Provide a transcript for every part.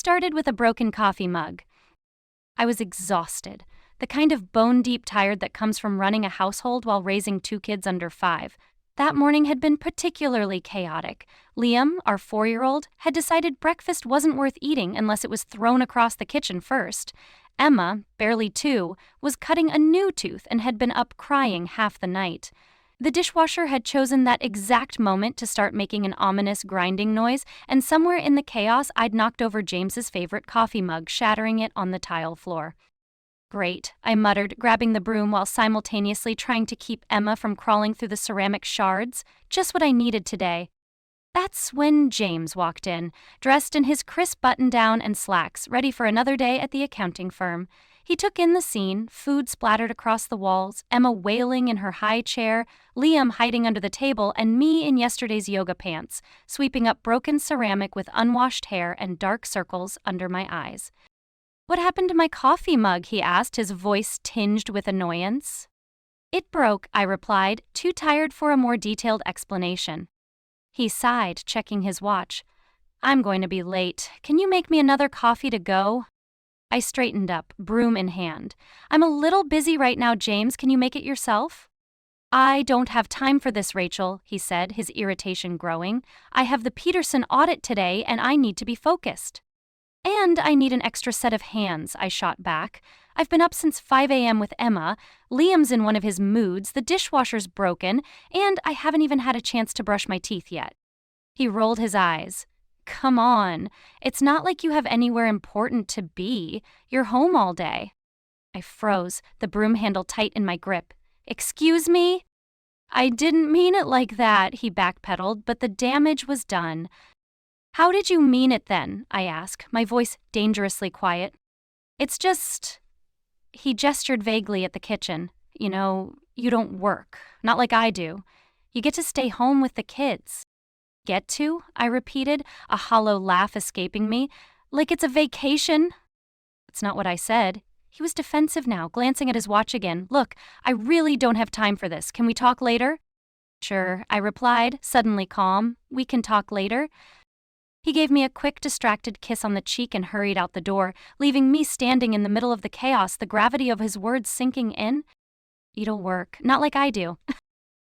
started with a broken coffee mug. I was exhausted, the kind of bone-deep tired that comes from running a household while raising 2 kids under 5. That morning had been particularly chaotic. Liam, our 4-year-old, had decided breakfast wasn't worth eating unless it was thrown across the kitchen first. Emma, barely 2, was cutting a new tooth and had been up crying half the night. The dishwasher had chosen that exact moment to start making an ominous grinding noise, and somewhere in the chaos I'd knocked over James's favorite coffee mug, shattering it on the tile floor. Great, I muttered, grabbing the broom while simultaneously trying to keep Emma from crawling through the ceramic shards. Just what I needed today. That's when James walked in, dressed in his crisp button-down and slacks, ready for another day at the accounting firm. He took in the scene, food splattered across the walls, Emma wailing in her high chair, Liam hiding under the table, and me in yesterday's yoga pants, sweeping up broken ceramic with unwashed hair and dark circles under my eyes. "What happened to my coffee mug?" he asked, his voice tinged with annoyance. "It broke," I replied, too tired for a more detailed explanation. He sighed, checking his watch. "I'm going to be late. Can you make me another coffee to go?" I straightened up, broom in hand. "I'm a little busy right now, James. Can you make it yourself?" "I don't have time for this, Rachel," he said, his irritation growing. "I have the Peterson audit today, and I need to be focused." "And I need an extra set of hands," I shot back. "I've been up since 5 a.m. with Emma, Liam's in one of his moods, the dishwasher's broken, and I haven't even had a chance to brush my teeth yet." He rolled his eyes. "Come on, it's not like you have anywhere important to be. You're home all day." I froze, the broom handle tight in my grip. "Excuse me?" "I didn't mean it like that," he backpedaled, but the damage was done. "How did you mean it then?" I asked, my voice dangerously quiet. "It's just..." He gestured vaguely at the kitchen. "You know, you don't work. Not like I do. You get to stay home with the kids." "Get to?" I repeated, a hollow laugh escaping me. "Like it's a vacation?" "That's not what I said." He was defensive now, glancing at his watch again. "Look, I really don't have time for this. Can we talk later?" "Sure," I replied, suddenly calm. "We can talk later." He gave me a quick, distracted kiss on the cheek and hurried out the door, leaving me standing in the middle of the chaos, the gravity of his words sinking in. "It'll work. Not like I do."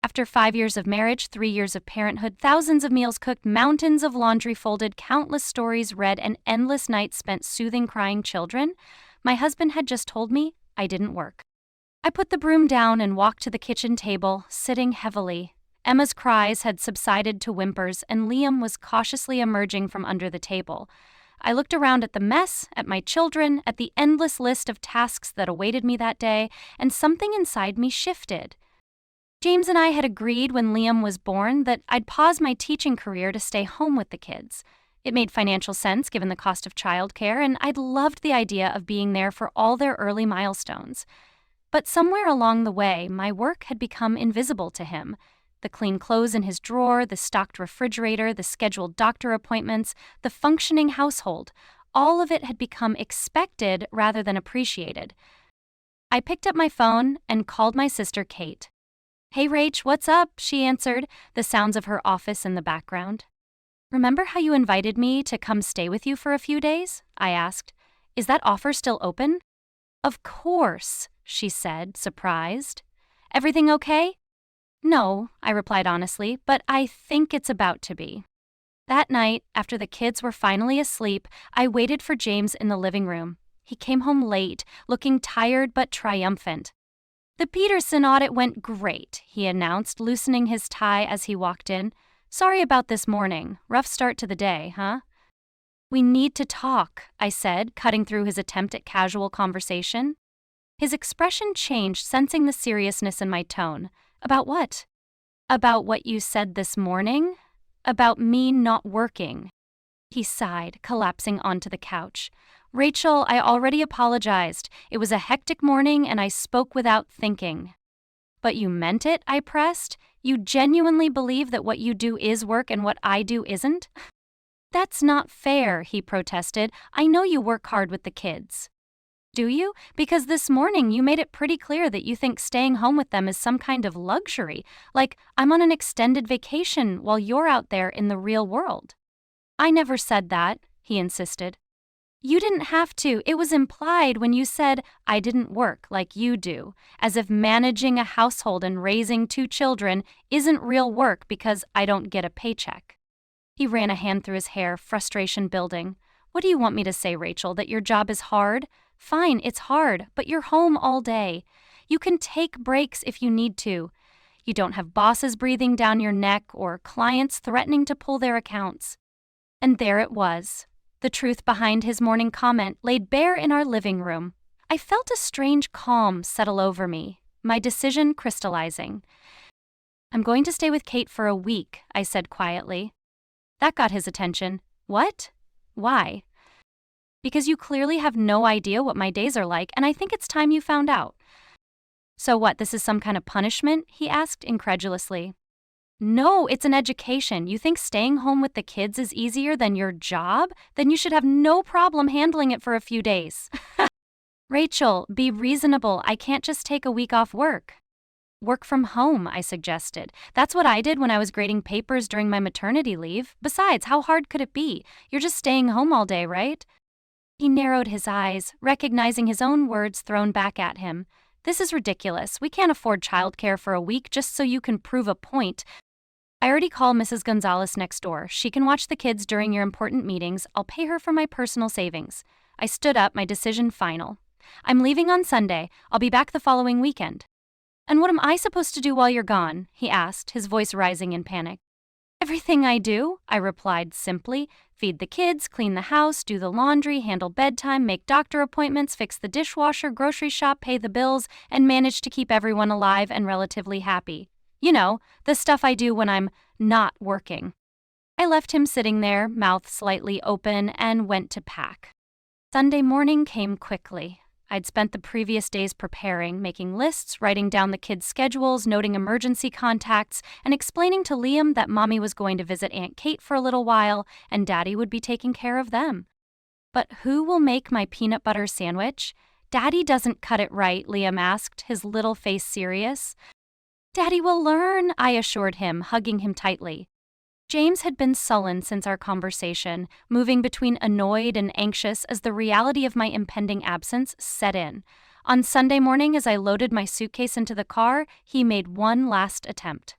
After 5 years of marriage, 3 years of parenthood, thousands of meals cooked, mountains of laundry folded, countless stories read, and endless nights spent soothing crying children, my husband had just told me I didn't work. I put the broom down and walked to the kitchen table, sitting heavily. Emma's cries had subsided to whimpers, and Liam was cautiously emerging from under the table. I looked around at the mess, at my children, at the endless list of tasks that awaited me that day, and something inside me shifted. James and I had agreed when Liam was born that I'd pause my teaching career to stay home with the kids. It made financial sense given the cost of childcare, and I'd loved the idea of being there for all their early milestones. But somewhere along the way, my work had become invisible to him. The clean clothes in his drawer, the stocked refrigerator, the scheduled doctor appointments, the functioning household, all of it had become expected rather than appreciated. I picked up my phone and called my sister Kate. "Hey Rach, what's up?" she answered, the sounds of her office in the background. "Remember how you invited me to come stay with you for a few days?" I asked. "Is that offer still open?" "Of course," she said, surprised. "Everything okay?" "No," I replied honestly, "but I think it's about to be." That night, after the kids were finally asleep, I waited for James in the living room. He came home late, looking tired but triumphant. "The Peterson audit went great," he announced, loosening his tie as he walked in. "Sorry about this morning. Rough start to the day, huh?" "We need to talk," I said, cutting through his attempt at casual conversation. His expression changed, sensing the seriousness in my tone. "About what?" "About what you said this morning? About me not working." He sighed, collapsing onto the couch. "Rachel, I already apologized. It was a hectic morning and I spoke without thinking." "But you meant it?" I pressed. "You genuinely believe that what you do is work and what I do isn't?" "That's not fair," he protested. "I know you work hard with the kids." "Do you? Because this morning you made it pretty clear that you think staying home with them is some kind of luxury, like I'm on an extended vacation while you're out there in the real world." "I never said that," he insisted. You didn't have to. It was implied when you said, I didn't work like you do, as if managing a household and raising 2 children isn't real work because I don't get a paycheck. He ran a hand through his hair, frustration building. What do you want me to say, Rachel, that your job is hard? Fine, it's hard, but you're home all day. You can take breaks if you need to. You don't have bosses breathing down your neck or clients threatening to pull their accounts. And there it was. The truth behind his morning comment laid bare in our living room. I felt a strange calm settle over me, my decision crystallizing. I'm going to stay with Kate for a week, I said quietly. That got his attention. What? Why? Because you clearly have no idea what my days are like, and I think it's time you found out. So what, this is some kind of punishment? He asked incredulously. No, it's an education. You think staying home with the kids is easier than your job? Then you should have no problem handling it for a few days. Rachel, be reasonable. I can't just take a week off work. Work from home, I suggested. That's what I did when I was grading papers during my maternity leave. Besides, how hard could it be? You're just staying home all day, right? He narrowed his eyes, recognizing his own words thrown back at him. This is ridiculous. We can't afford childcare for a week just so you can prove a point. I already called Mrs. Gonzalez next door. She can watch the kids during your important meetings. I'll pay her from my personal savings. I stood up, my decision final. I'm leaving on Sunday. I'll be back the following weekend. And what am I supposed to do while you're gone? He asked, his voice rising in panic. Everything I do, I replied simply. Feed the kids, clean the house, do the laundry, handle bedtime, make doctor appointments, fix the dishwasher, grocery shop, pay the bills, and manage to keep everyone alive and relatively happy. You know, the stuff I do when I'm not working. I left him sitting there, mouth slightly open, and went to pack. Sunday morning came quickly. I'd spent the previous days preparing, making lists, writing down the kids' schedules, noting emergency contacts, and explaining to Liam that Mommy was going to visit Aunt Kate for a little while and Daddy would be taking care of them. But who will make my peanut butter sandwich? Daddy doesn't cut it right, Liam asked, his little face serious. Daddy will learn, I assured him, hugging him tightly. James had been sullen since our conversation, moving between annoyed and anxious as the reality of my impending absence set in. On Sunday morning, as I loaded my suitcase into the car, he made one last attempt.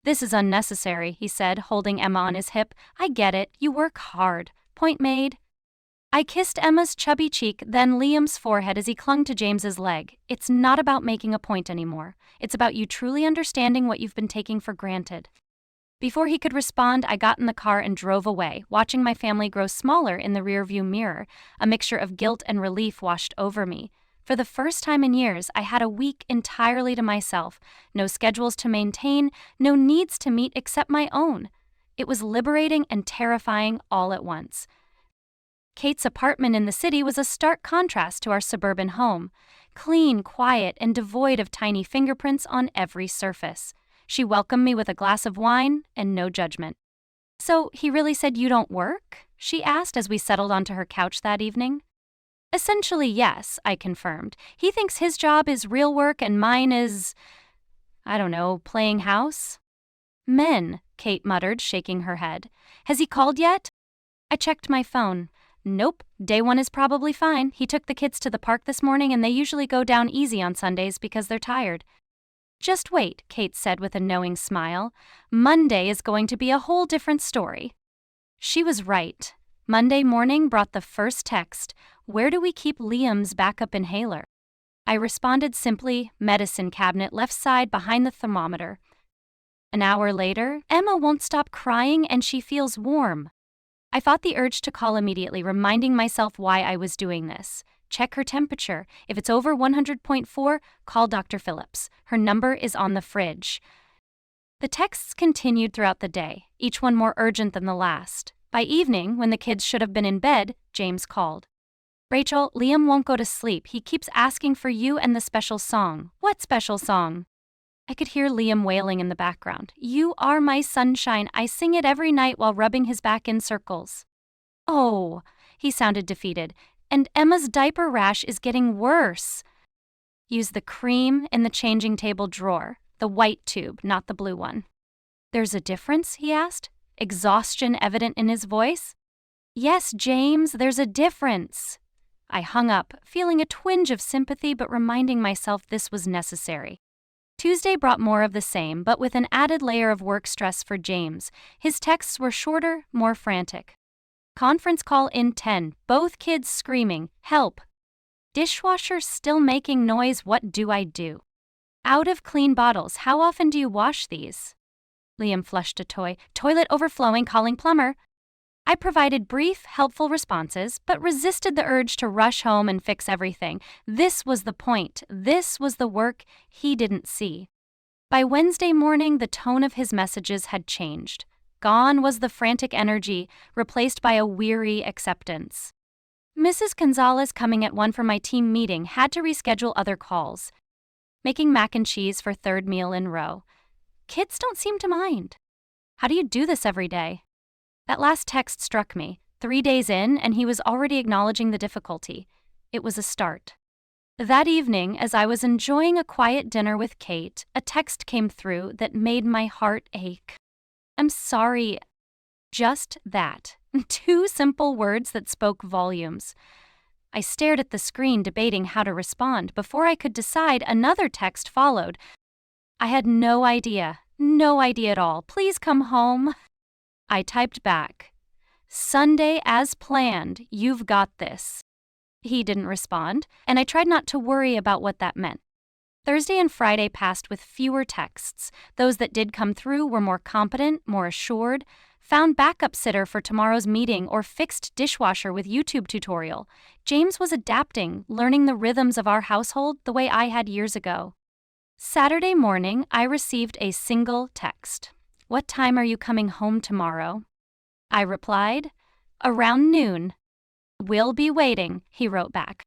This is unnecessary, he said, holding Emma on his hip. I get it, you work hard. Point made. I kissed Emma's chubby cheek, then Liam's forehead as he clung to James's leg. It's not about making a point anymore. It's about you truly understanding what you've been taking for granted. Before he could respond, I got in the car and drove away, watching my family grow smaller in the rearview mirror. A mixture of guilt and relief washed over me. For the first time in years, I had a week entirely to myself. No schedules to maintain, no needs to meet except my own. It was liberating and terrifying all at once. Kate's apartment in the city was a stark contrast to our suburban home. Clean, quiet, and devoid of tiny fingerprints on every surface. She welcomed me with a glass of wine and no judgment. So, he really said you don't work? She asked as we settled onto her couch that evening. Essentially, yes, I confirmed. He thinks his job is real work and mine is, I don't know, playing house? Men, Kate muttered, shaking her head. Has he called yet? I checked my phone. Nope, day one is probably fine. He took the kids to the park this morning and they usually go down easy on Sundays because they're tired. Just wait, Kate said with a knowing smile. Monday is going to be a whole different story. She was right. Monday morning brought the first text, where do we keep Liam's backup inhaler? I responded simply, medicine cabinet left side behind the thermometer. An hour later, Emma won't stop crying and she feels warm. I fought the urge to call immediately, reminding myself why I was doing this. Check her temperature. If it's over 100.4, call Dr. Phillips. Her number is on the fridge. The texts continued throughout the day, each one more urgent than the last. By evening, when the kids should have been in bed, James called. Rachel, Liam won't go to sleep. He keeps asking for you and the special song. What special song? I could hear Liam wailing in the background. You are my sunshine. I sing it every night while rubbing his back in circles. Oh, he sounded defeated. And Emma's diaper rash is getting worse. Use the cream in the changing table drawer, the white tube, not the blue one. There's a difference, he asked, exhaustion evident in his voice. Yes, James, there's a difference. I hung up, feeling a twinge of sympathy but reminding myself this was necessary. Tuesday brought more of the same, but with an added layer of work stress for James. His texts were shorter, more frantic. Conference call in 10, both kids screaming, "Help!" Dishwasher still making noise, what do I do? Out of clean bottles, how often do you wash these? Liam flushed a toy. Toilet overflowing, calling plumber. I provided brief, helpful responses, but resisted the urge to rush home and fix everything. This was the point. This was the work he didn't see. By Wednesday morning, the tone of his messages had changed. Gone was the frantic energy, replaced by a weary acceptance. Mrs. Gonzalez, coming at 1 for my team meeting, had to reschedule other calls. Making mac and cheese for third meal in row. Kids don't seem to mind. How do you do this every day? That last text struck me. 3 days in, and he was already acknowledging the difficulty. It was a start. That evening, as I was enjoying a quiet dinner with Kate, a text came through that made my heart ache. I'm sorry. Just that. 2 simple words that spoke volumes. I stared at the screen, debating how to respond. Before I could decide, another text followed. I had no idea at all. Please come home. I typed back, Sunday as planned, you've got this. He didn't respond, and I tried not to worry about what that meant. Thursday and Friday passed with fewer texts. Those that did come through were more competent, more assured. Found backup sitter for tomorrow's meeting or fixed dishwasher with YouTube tutorial. James was adapting, learning the rhythms of our household the way I had years ago. Saturday morning, I received a single text. What time are you coming home tomorrow? I replied, around noon. We'll be waiting, he wrote back.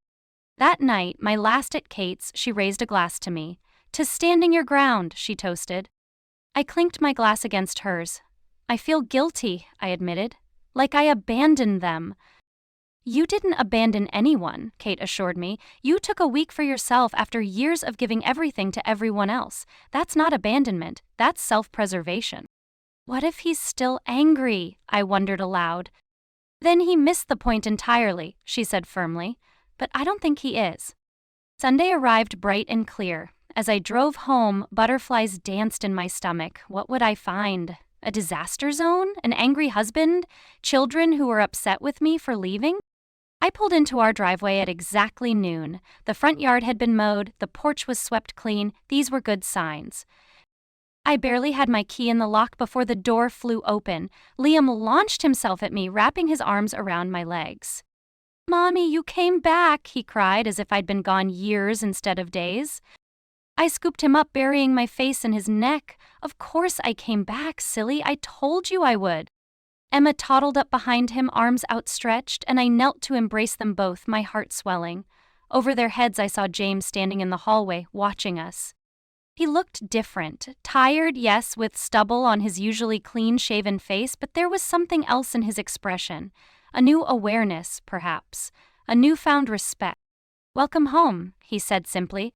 That night, my last at Kate's, she raised a glass to me. To standing your ground, she toasted. I clinked my glass against hers. I feel guilty, I admitted. Like I abandoned them. You didn't abandon anyone, Kate assured me. You took a week for yourself after years of giving everything to everyone else. That's not abandonment, that's self-preservation. What if he's still angry? I wondered aloud. Then he missed the point entirely, she said firmly. But I don't think he is. Sunday arrived bright and clear. As I drove home, butterflies danced in my stomach. What would I find? A disaster zone? An angry husband? Children who were upset with me for leaving? I pulled into our driveway at exactly noon. The front yard had been mowed, the porch was swept clean. These were good signs. I barely had my key in the lock before the door flew open. Liam launched himself at me, wrapping his arms around my legs. Mommy, you came back, he cried as if I'd been gone years instead of days. I scooped him up, burying my face in his neck. Of course I came back, silly. I told you I would. Emma toddled up behind him, arms outstretched, and I knelt to embrace them both, my heart swelling. Over their heads I saw James standing in the hallway, watching us. He looked different. Tired, yes, with stubble on his usually clean-shaven face, but there was something else in his expression. A new awareness, perhaps. A newfound respect. Welcome home, he said simply.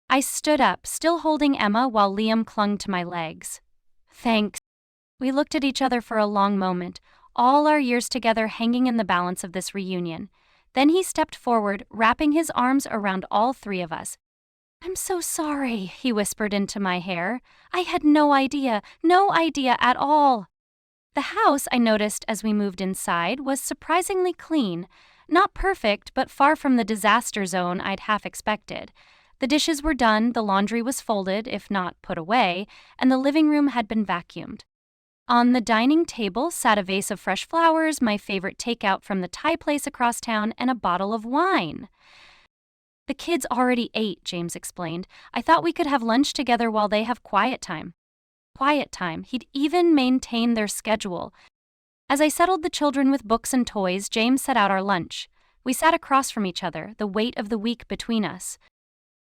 I stood up, still holding Emma, while Liam clung to my legs. Thanks. We looked at each other for a long moment, all our years together hanging in the balance of this reunion. Then he stepped forward, wrapping his arms around all 3 of us. I'm so sorry, he whispered into my hair. I had no idea at all. The house, I noticed as we moved inside, was surprisingly clean. Not perfect, but far from the disaster zone I'd half expected. The dishes were done, the laundry was folded, if not put away, and the living room had been vacuumed. On the dining table sat a vase of fresh flowers, my favorite takeout from the Thai place across town, and a bottle of wine. The kids already ate, James explained. I thought we could have lunch together while they have quiet time. Quiet time. He'd even maintained their schedule. As I settled the children with books and toys, James set out our lunch. We sat across from each other, the weight of the week between us.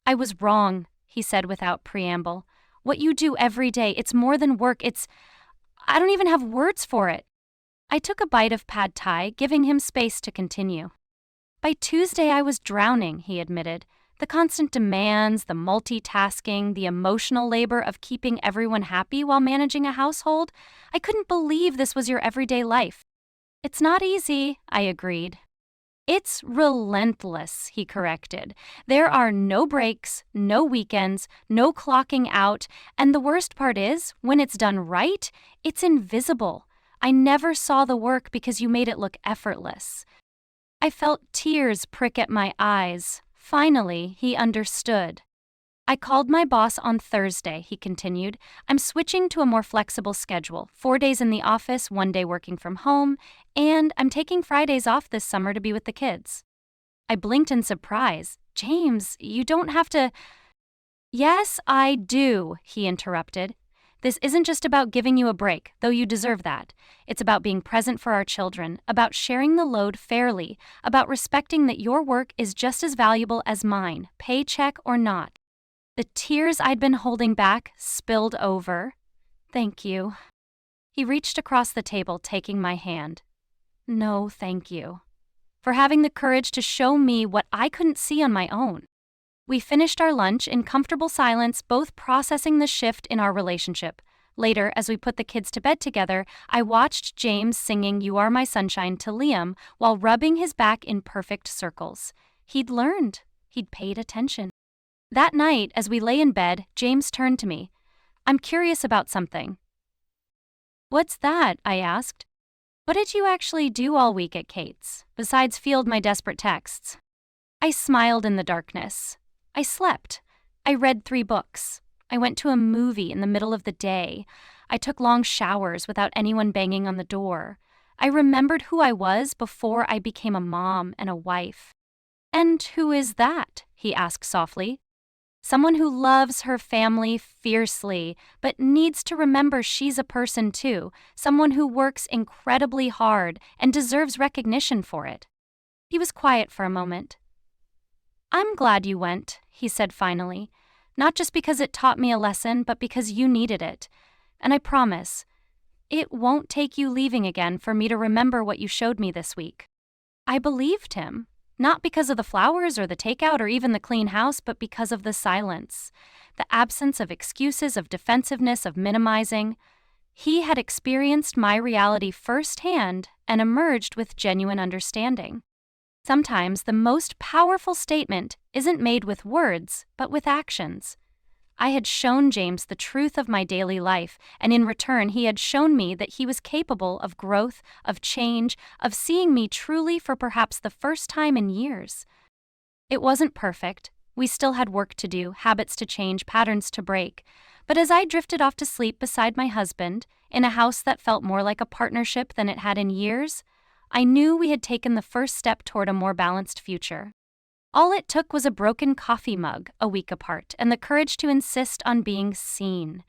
I was wrong, he said without preamble. What you do every day, it's more than work, I don't even have words for it. I took a bite of pad thai, giving him space to continue. By Tuesday I was drowning, he admitted. The constant demands, the multitasking, the emotional labor of keeping everyone happy while managing a household. I couldn't believe this was your everyday life. It's not easy, I agreed. It's relentless, he corrected. There are no breaks, no weekends, no clocking out, and the worst part is, when it's done right, it's invisible. I never saw the work because you made it look effortless. I felt tears prick at my eyes. Finally, he understood. I called my boss on Thursday, he continued. I'm switching to a more flexible schedule, 4 days in the office, 1 day working from home, and I'm taking Fridays off this summer to be with the kids. I blinked in surprise. James, you don't have to. Yes, I do, he interrupted. This isn't just about giving you a break, though you deserve that. It's about being present for our children, about sharing the load fairly, about respecting that your work is just as valuable as mine, paycheck or not. The tears I'd been holding back spilled over. Thank you. He reached across the table, taking my hand. No, thank you. For having the courage to show me what I couldn't see on my own. We finished our lunch in comfortable silence, both processing the shift in our relationship. Later, as we put the kids to bed together, I watched James singing You Are My Sunshine to Liam while rubbing his back in perfect circles. He'd learned. He'd paid attention. That night, as we lay in bed, James turned to me. I'm curious about something. What's that? I asked. What did you actually do all week at Kate's, besides field my desperate texts? I smiled in the darkness. I slept. I read 3 books. I went to a movie in the middle of the day. I took long showers without anyone banging on the door. I remembered who I was before I became a mom and a wife. And who is that? He asked softly. Someone who loves her family fiercely, but needs to remember she's a person too, someone who works incredibly hard and deserves recognition for it. He was quiet for a moment. I'm glad you went, he said finally, not just because it taught me a lesson, but because you needed it. And I promise, it won't take you leaving again for me to remember what you showed me this week. I believed him. Not because of the flowers or the takeout or even the clean house, but because of the silence, the absence of excuses, of defensiveness, of minimizing. He had experienced my reality firsthand and emerged with genuine understanding. Sometimes the most powerful statement isn't made with words, but with actions. I had shown James the truth of my daily life, and in return he had shown me that he was capable of growth, of change, of seeing me truly for perhaps the first time in years. It wasn't perfect. We still had work to do, habits to change, patterns to break. But as I drifted off to sleep beside my husband, in a house that felt more like a partnership than it had in years, I knew we had taken the first step toward a more balanced future. All it took was a broken coffee mug, a week apart, and the courage to insist on being seen.